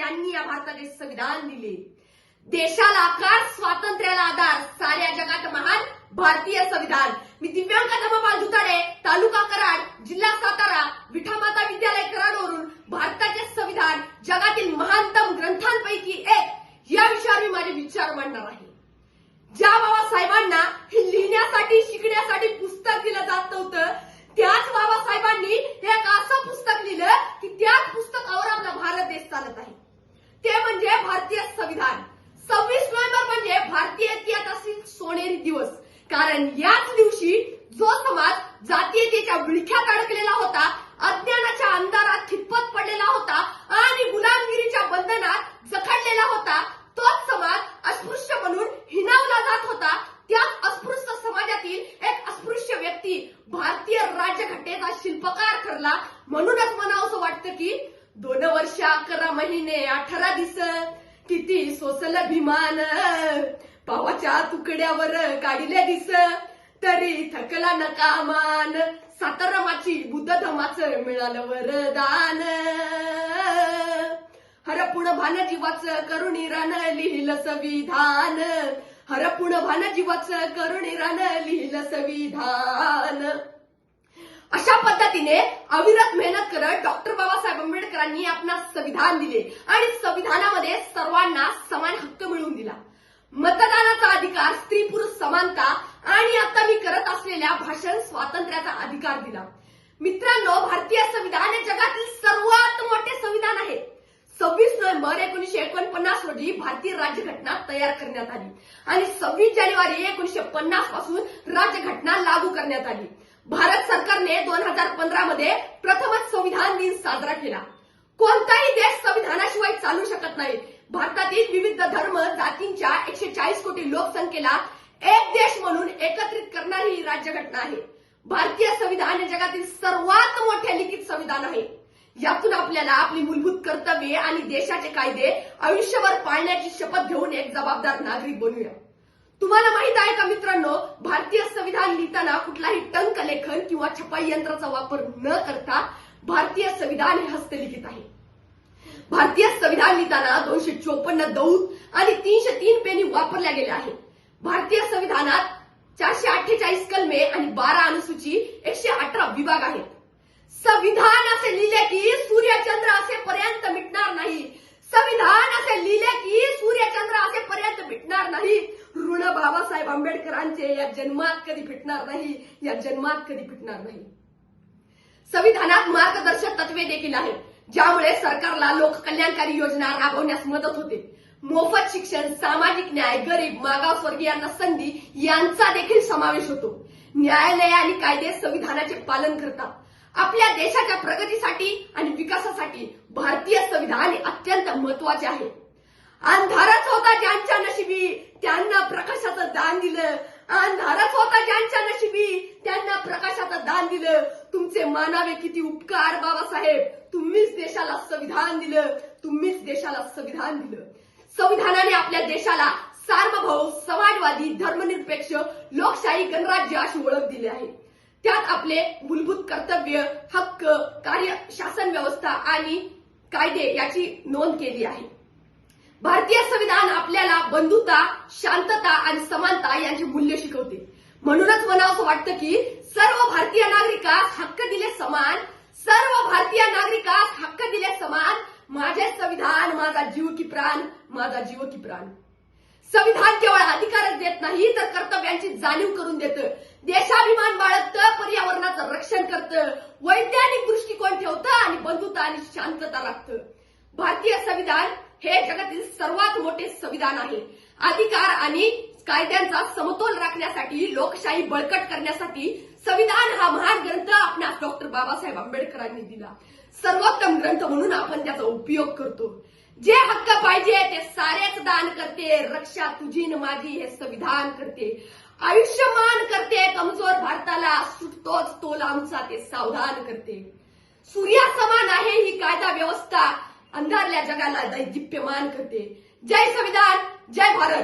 यांनी या भारताचे संविधान दिले. देशाला आकार, स्वातंत्र्याला आधार, साऱ्या जगात महान भारतीय संविधान. मी दिव्यांग धर्मपाल जुताडे, तालुका कराड, जिल्हा सातारा, विठामाता विद्यालय कराडवरून भारताचे संविधान जगातील महानतम ग्रंथांपैकी एक या विषयावर मी माझे विचार मांडणार आहे. ज्या बाबासाहेबांना हे लिहिण्यासाठी, शिकण्यासाठी पुस्तक दिलं जात नव्हतं, त्याच बाबासाहेबांनी एक असं पुस्तक लिहिलं की त्याच पुस्तकावर आपला भारत देश चालत आहे. ते म्हणजे भारतीय संविधान. 26 नोव्हेंबर म्हणजे भारतीय इतिहासातील सोनेरी दिवस. कारण याच दिवशी जो समाज जातीयतेच्या विळख्यात अडकलेला होता, अज्ञानाच्या अंधारात खितपत पडलेला होता आणि गुलामगिरीच्या बंधनात जखडलेला होता, तोच समाज अस्पृश्य म्हणून हिणावला जात होता. त्याच अस्पृश्य समाजातील एक अस्पृश्य व्यक्ती भारतीय राज्यघटनेचा शिल्पकार ठरला. म्हणूनच म्हणावंसं वाटतं की 2 वर्ष 11 महिने 18 दिवस किती सोसलं भीमान, पावाच्या तुकड्यावर काढिले दिस तरी थकला नकामान, सातारामाची बुद्ध धर्माचं मिळालं वरदान. हरपुण भान जीवाचं करुणी रान लिहिलं संविधान, हरपुण भान जीवाचं करुणी रान लिहिलं संविधान. अशा पद्धतीने अविरत मेहनत करत डॉक्टर बाबासाहेब आंबेडकरांनी आपणास संविधान दिले आणि संविधानामध्ये सर्वांना समान हक्क मिळवून दिला. मतदानाचा अधिकार, स्त्री पुरुष समानता आणि आता मी करत असलेल्या भाषण स्वातंत्र्याचा अधिकार दिला. मित्रांनो, भारतीय संविधान हे जगातील सर्वात मोठे संविधान आहे. 26 नोव्हेंबर 1949 रोजी भारतीय राज्यघटना तयार करण्यात आली आणि 26 जानेवारी 1950 पासून राज्यघटना लागू करण्यात आली. भारत सरकारने 2015 मध्ये प्रथमच संविधान दिन साजरा केला. कोणताही देश संविधानाशिवाय चालू शकत नाही. भारतातील विविध धर्म जातींच्या 140 कोटी लोकसंख्येला एक देश म्हणून एकत्रित करणारी ही राज्यघटना आहे. भारतीय संविधान हे जगातील सर्वात मोठे लिखित संविधान आहे. यातून आपल्याला आपली मूलभूत कर्तव्ये आणि देशाचे कायदे आयुष्यभर पाळण्याची शपथ घेऊन एक जबाबदार नागरिक बनूया. तुम्हाला माहित आहे का मित्रांनो, भारतीय संविधान लिहिताना कुठलाही टंकलेखन किंवा छपाई यंत्राचा वापर न करता भारतीय संविधान हे हस्तलिखित आहे. भारतीय संविधान लिहिताना 254 दौत आणि 303 पेनी वापरल्या गेल्या आहेत. भारतीय संविधानात 448 कलमे आणि 12 अनुसूची, 118 विभाग आहेत. संविधान असे लिहिले की सूर्यचंद्र असेपर्यंत मिटणार नाही. संविधान असे लिहिले की सूर्यचंद्र असेपर्यंत मिटणार नाही. ऋण बाबासाहेब आंबेडकरांचे या जन्मात कधी फिटणार नाही, या जन्मात कधी फिटणार नाही. संविधानात मार्गदर्शक तत्वे देखील आहेत, ज्यामुळे सरकारला लोककल्याणकारी योजना राबवण्यास मदत होते. मोफत शिक्षण, सामाजिक न्याय, गरीब, मागासवर्गीयांना संधी यांचा देखील समावेश होतो. न्यायालय आणि कायदे संविधानाचे पालन करतात. आपल्या देशाच्या प्रगतीसाठी आणि विकासासाठी भारतीय संविधान हे अत्यंत महत्वाचे आहे. अंधारच होता ज्यांच्या नशिबी त्यांना प्रकाशाचं दान दिलं, अंधारच होता ज्यांच्या नशिबी त्यांना प्रकाशाचं दान दिलं. तुमचे मानावे किती उपकार बाबासाहेब, तुम्हीच देशाला संविधान दिलं, तुम्हीच देशाला संविधान दिलं. संविधानाने आपल्या देशाला सार्वभौम, समाजवादी, धर्मनिरपेक्ष, लोकशाही, गणराज्य अशी ओळख दिली आहे. त्यात आपले मूलभूत कर्तव्य, हक्क, कार्य, शासन व्यवस्था आणि कायदे याची नोंद केली आहे. भारतीय संविधान आपल्याला बंधुता, शांतता आणि समानता यांची मूल्य शिकवते. म्हणूनच म्हणावंसं वाटतं की सर्व भारतीय नागरिकास हक्क दिले समान, सर्व भारतीय नागरिकास हक्क दिले समान. माझे संविधान, माझा जीव की प्राण, माझा जीव की प्राण. संविधान केवळ अधिकारच देत नाही तर कर्तव्यांची जाणीव करून देतं, देशाभिमान बाळगतं, पर्यावरणाचं रक्षण करतं, वैज्ञानिक दृष्टिकोन ठेवतं आणि बंधुता आणि शांतता राखतं. भारतीय संविधान हे जगातील सर्वात मोठे संविधान आहे. अधिकार आणि कायद्यांचा समतोल राखण्यासाठी, लोकशाही बळकट करण्यासाठी संविधान हा महान ग्रंथ आपणास डॉक्टर बाबासाहेब आंबेडकरांनी दिला. सर्वोत्तम ग्रंथ म्हणून आपण त्याचा उपयोग करतो. जे हक्क पाहिजे ते सारेच दान करते, रक्षा तुझी न माझी हे संविधान करते. आयुष्यमान करते कमजोर भारताला, सुटतोच तोल आमचा ते सावधान करते. सूर्यासमान आहे ही कायदा व्यवस्था, अंधारल्या जगाला दैदिप्यमान करते. जय संविधान, जय भारत.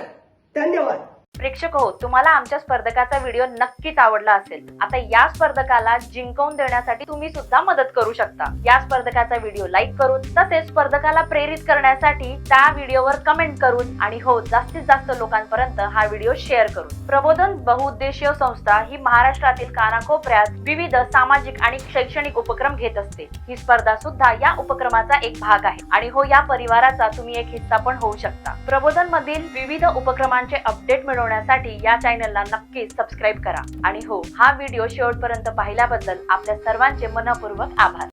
धन्यवाद. प्रेक्षक हो, तुम्हाला आमच्या स्पर्धकाचा व्हिडिओ नक्कीच आवडला असेल. आता या स्पर्धकाला जिंकवून देण्यासाठी तुम्ही सुद्धा मदत करू शकता. या स्पर्धकाचा व्हिडिओ लाईक करून, तसेच स्पर्धकाला प्रेरित करण्यासाठी त्या व्हिडिओवर कमेंट करून आणि हो, जास्तीत जास्त लोकांपर्यंत हा व्हिडिओ शेअर करून. प्रबोधन बहुउद्देशीय संस्था ही महाराष्ट्रातील कानाकोपऱ्यात विविध सामाजिक आणि शैक्षणिक उपक्रम घेत असते. ही स्पर्धा सुद्धा या उपक्रमाचा एक भाग आहे आणि हो, या परिवाराचा तुम्ही एक हिस्सा पण होऊ शकता. प्रबोधन मधील विविध उपक्रमांचे अपडेट मिळवण्यासाठी या चॅनलला नक्कीच सबस्क्राईब करा आणि हो, हा व्हिडिओ शेवटपर्यंत पाहिल्याबद्दल आपल्या सर्वांचे मनपूर्वक आभार.